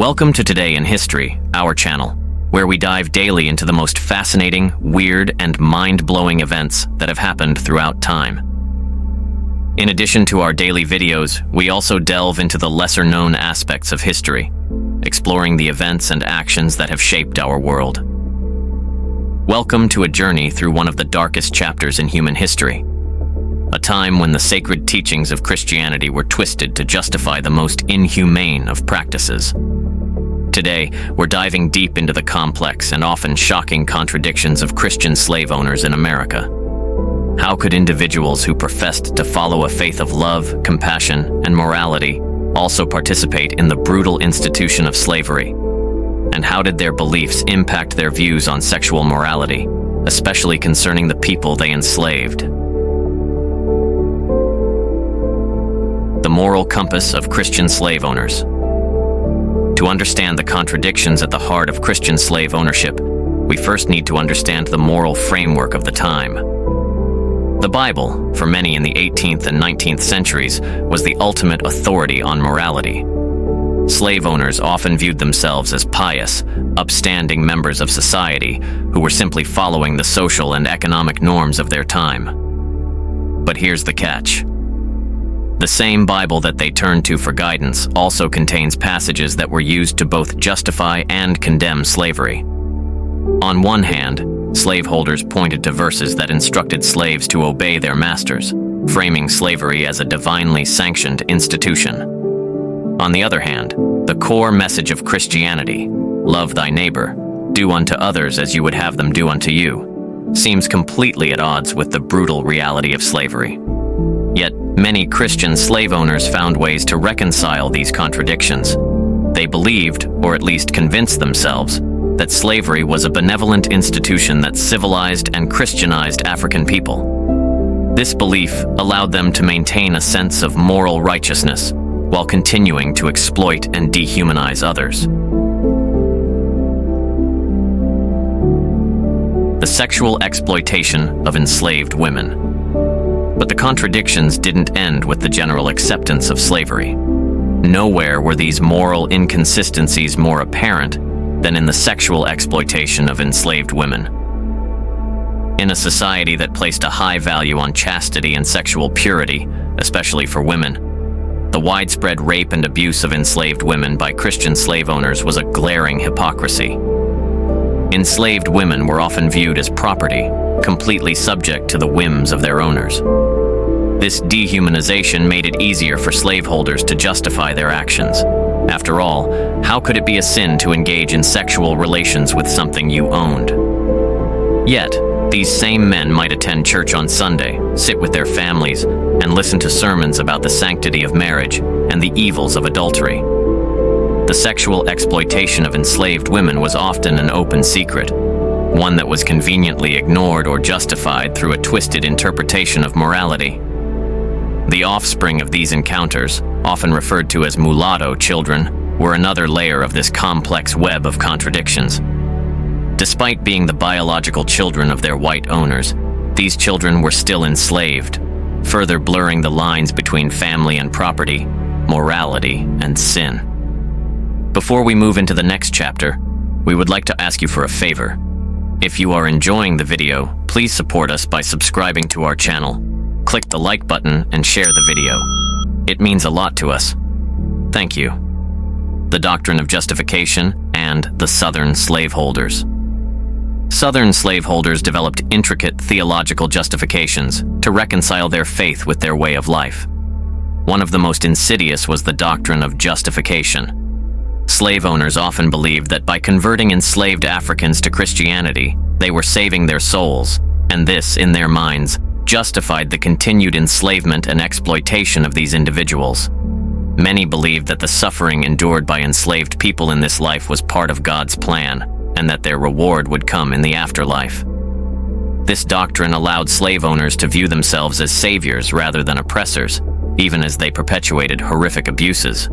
Welcome to Today in History, our channel, where we dive daily into the most fascinating, weird, and mind-blowing events that have happened throughout time. In addition to our daily videos, we also delve into the lesser-known aspects of history, exploring the events and actions that have shaped our world. Welcome to a journey through one of the darkest chapters in human history, a time when the sacred teachings of Christianity were twisted to justify the most inhumane of practices. Today, we're diving deep into the complex and often shocking contradictions of Christian slave owners in America. How could individuals who professed to follow a faith of love, compassion, and morality also participate in the brutal institution of slavery? And how did their beliefs impact their views on sexual morality, especially concerning the people they enslaved? The moral compass of Christian slave owners. To understand the contradictions at the heart of Christian slave ownership, we first need to understand the moral framework of the time. The Bible, for many in the 18th and 19th centuries, was the ultimate authority on morality. Slave owners often viewed themselves as pious, upstanding members of society who were simply following the social and economic norms of their time. But here's the catch. The same Bible that they turned to for guidance also contains passages that were used to both justify and condemn slavery. On one hand, slaveholders pointed to verses that instructed slaves to obey their masters, framing slavery as a divinely sanctioned institution. On the other hand, the core message of Christianity, love thy neighbor, do unto others as you would have them do unto you, seems completely at odds with the brutal reality of slavery. Yet, many Christian slave owners found ways to reconcile these contradictions. They believed, or at least convinced themselves, that slavery was a benevolent institution that civilized and Christianized African people. This belief allowed them to maintain a sense of moral righteousness while continuing to exploit and dehumanize others. The sexual exploitation of enslaved women. But the contradictions didn't end with the general acceptance of slavery. Nowhere were these moral inconsistencies more apparent than in the sexual exploitation of enslaved women. In a society that placed a high value on chastity and sexual purity, especially for women, the widespread rape and abuse of enslaved women by Christian slave owners was a glaring hypocrisy. Enslaved women were often viewed as property, completely subject to the whims of their owners. This dehumanization made it easier for slaveholders to justify their actions. After all, how could it be a sin to engage in sexual relations with something you owned? Yet, these same men might attend church on Sunday, sit with their families, and listen to sermons about the sanctity of marriage and the evils of adultery. The sexual exploitation of enslaved women was often an open secret, one that was conveniently ignored or justified through a twisted interpretation of morality. The offspring of these encounters, often referred to as mulatto children, were another layer of this complex web of contradictions. Despite being the biological children of their white owners, these children were still enslaved, further blurring the lines between family and property, morality and sin. Before we move into the next chapter, we would like to ask you for a favor. If you are enjoying the video, please support us by subscribing to our channel. Click the like button and share the video. It means a lot to us. Thank you. The doctrine of justification and the Southern slaveholders. Southern slaveholders developed intricate theological justifications to reconcile their faith with their way of life. One of the most insidious was the doctrine of justification. Slave owners often believed that by converting enslaved Africans to Christianity, they were saving their souls, and this, in their minds, justified the continued enslavement and exploitation of these individuals. Many believed that the suffering endured by enslaved people in this life was part of God's plan, and that their reward would come in the afterlife. This doctrine allowed slave owners to view themselves as saviors rather than oppressors, even as they perpetuated horrific abuses.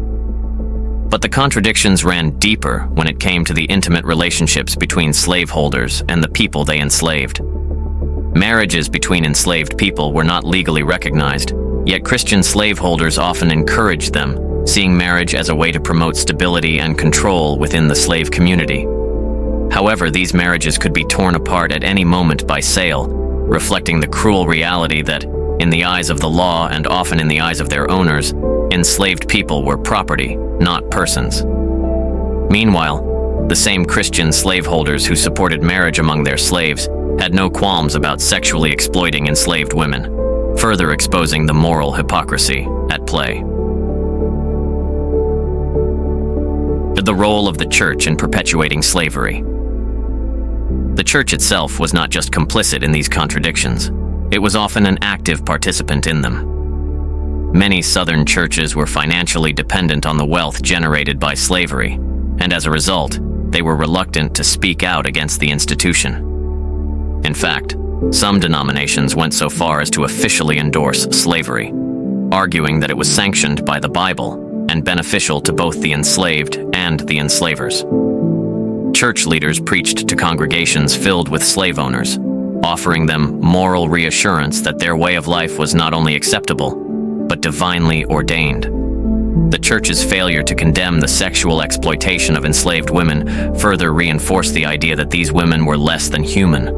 But the contradictions ran deeper when it came to the intimate relationships between slaveholders and the people they enslaved. Marriages between enslaved people were not legally recognized, yet Christian slaveholders often encouraged them, seeing marriage as a way to promote stability and control within the slave community. However, these marriages could be torn apart at any moment by sale, reflecting the cruel reality that, in the eyes of the law and often in the eyes of their owners, enslaved people were property, not persons. Meanwhile, the same Christian slaveholders who supported marriage among their slaves had no qualms about sexually exploiting enslaved women, further exposing the moral hypocrisy at play. The role of the church in perpetuating slavery. The church itself was not just complicit in these contradictions, it was often an active participant in them. Many Southern churches were financially dependent on the wealth generated by slavery, and as a result, they were reluctant to speak out against the institution. In fact, some denominations went so far as to officially endorse slavery, arguing that it was sanctioned by the Bible and beneficial to both the enslaved and the enslavers. Church leaders preached to congregations filled with slave owners, offering them moral reassurance that their way of life was not only acceptable, but divinely ordained. The church's failure to condemn the sexual exploitation of enslaved women further reinforced the idea that these women were less than human,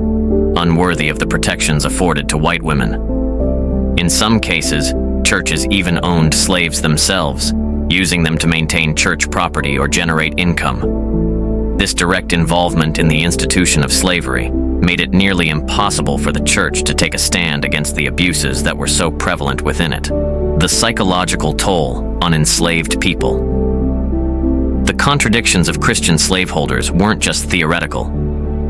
unworthy of the protections afforded to white women. In some cases, churches even owned slaves themselves, using them to maintain church property or generate income. This direct involvement in the institution of slavery made it nearly impossible for the church to take a stand against the abuses that were so prevalent within it. The psychological toll on enslaved people. The contradictions of Christian slaveholders weren't just theoretical.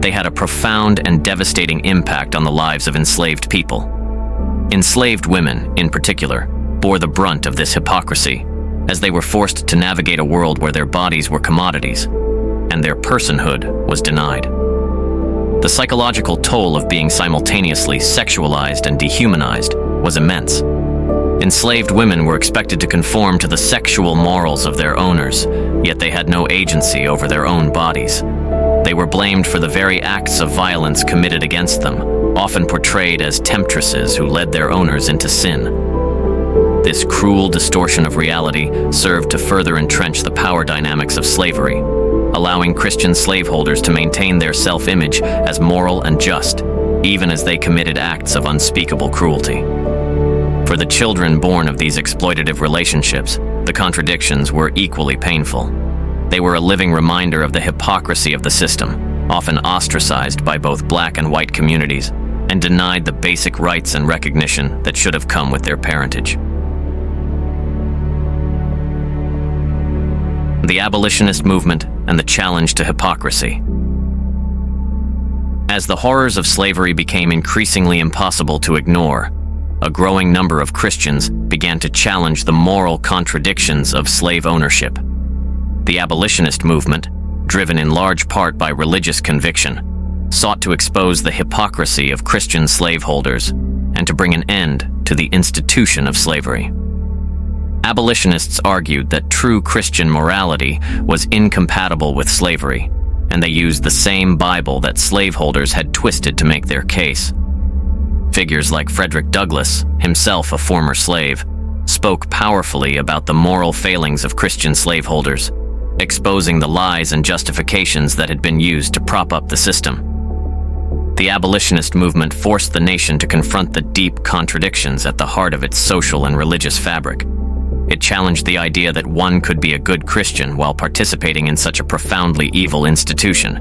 They had a profound and devastating impact on the lives of enslaved people. Enslaved women, in particular, bore the brunt of this hypocrisy, as they were forced to navigate a world where their bodies were commodities, and their personhood was denied. The psychological toll of being simultaneously sexualized and dehumanized was immense. Enslaved women were expected to conform to the sexual morals of their owners, yet they had no agency over their own bodies. They were blamed for the very acts of violence committed against them, often portrayed as temptresses who led their owners into sin. This cruel distortion of reality served to further entrench the power dynamics of slavery, allowing Christian slaveholders to maintain their self-image as moral and just, even as they committed acts of unspeakable cruelty. For the children born of these exploitative relationships, the contradictions were equally painful. They were a living reminder of the hypocrisy of the system, often ostracized by both black and white communities, and denied the basic rights and recognition that should have come with their parentage. The abolitionist movement and the challenge to hypocrisy. As the horrors of slavery became increasingly impossible to ignore, a growing number of Christians began to challenge the moral contradictions of slave ownership. The abolitionist movement, driven in large part by religious conviction, sought to expose the hypocrisy of Christian slaveholders and to bring an end to the institution of slavery. Abolitionists argued that true Christian morality was incompatible with slavery, and they used the same Bible that slaveholders had twisted to make their case. Figures like Frederick Douglass, himself a former slave, spoke powerfully about the moral failings of Christian slaveholders, exposing the lies and justifications that had been used to prop up the system. The abolitionist movement forced the nation to confront the deep contradictions at the heart of its social and religious fabric. It challenged the idea that one could be a good Christian while participating in such a profoundly evil institution,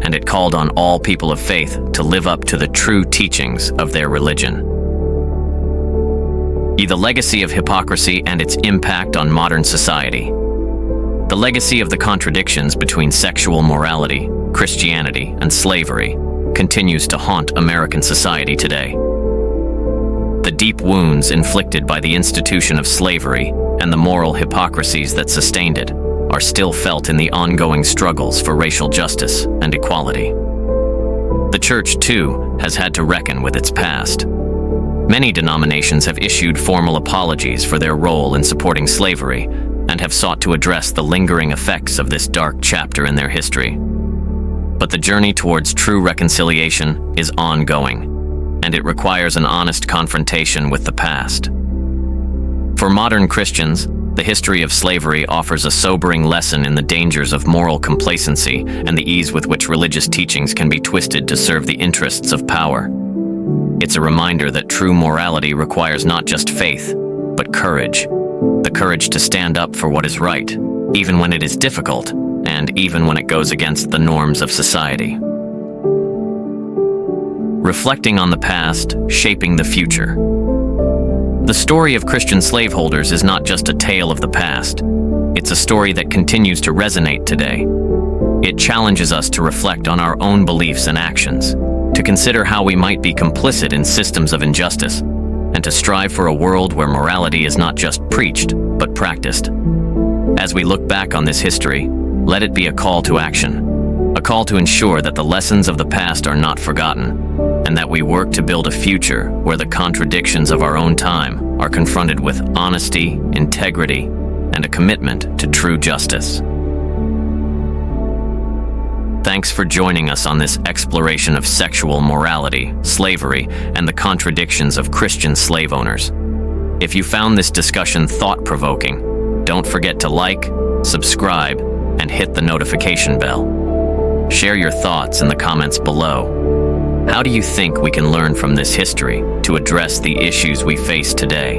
and it called on all people of faith to live up to the true teachings of their religion. The legacy of hypocrisy and its impact on modern society. The legacy of the contradictions between sexual morality, Christianity, and slavery continues to haunt American society today. The deep wounds inflicted by the institution of slavery and the moral hypocrisies that sustained it are still felt in the ongoing struggles for racial justice and equality. The church, too, has had to reckon with its past. Many denominations have issued formal apologies for their role in supporting slavery and have sought to address the lingering effects of this dark chapter in their history. But the journey towards true reconciliation is ongoing, and it requires an honest confrontation with the past. For modern Christians, The history of slavery offers a sobering lesson in the dangers of moral complacency and the ease with which religious teachings can be twisted to serve the interests of power. It's a reminder that true morality requires not just faith, but courage. The courage to stand up for what is right, even when it is difficult, and even when it goes against the norms of society. Reflecting on the past, shaping the future. The story of Christian slaveholders is not just a tale of the past. It's a story that continues to resonate today. It challenges us to reflect on our own beliefs and actions, to consider how we might be complicit in systems of injustice, and to strive for a world where morality is not just preached, but practiced. As we look back on this history, let it be a call to action, a call to ensure that the lessons of the past are not forgotten, and that we work to build a future where the contradictions of our own time are confronted with honesty, integrity, and a commitment to true justice. Thanks for joining us on this exploration of sexual morality, slavery, and the contradictions of Christian slave owners. If you found this discussion thought-provoking, don't forget to like, subscribe, and hit the notification bell. Share your thoughts in the comments below. How do you think we can learn from this history to address the issues we face today?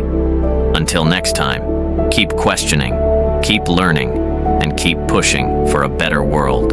Until next time, keep questioning, keep learning, and keep pushing for a better world.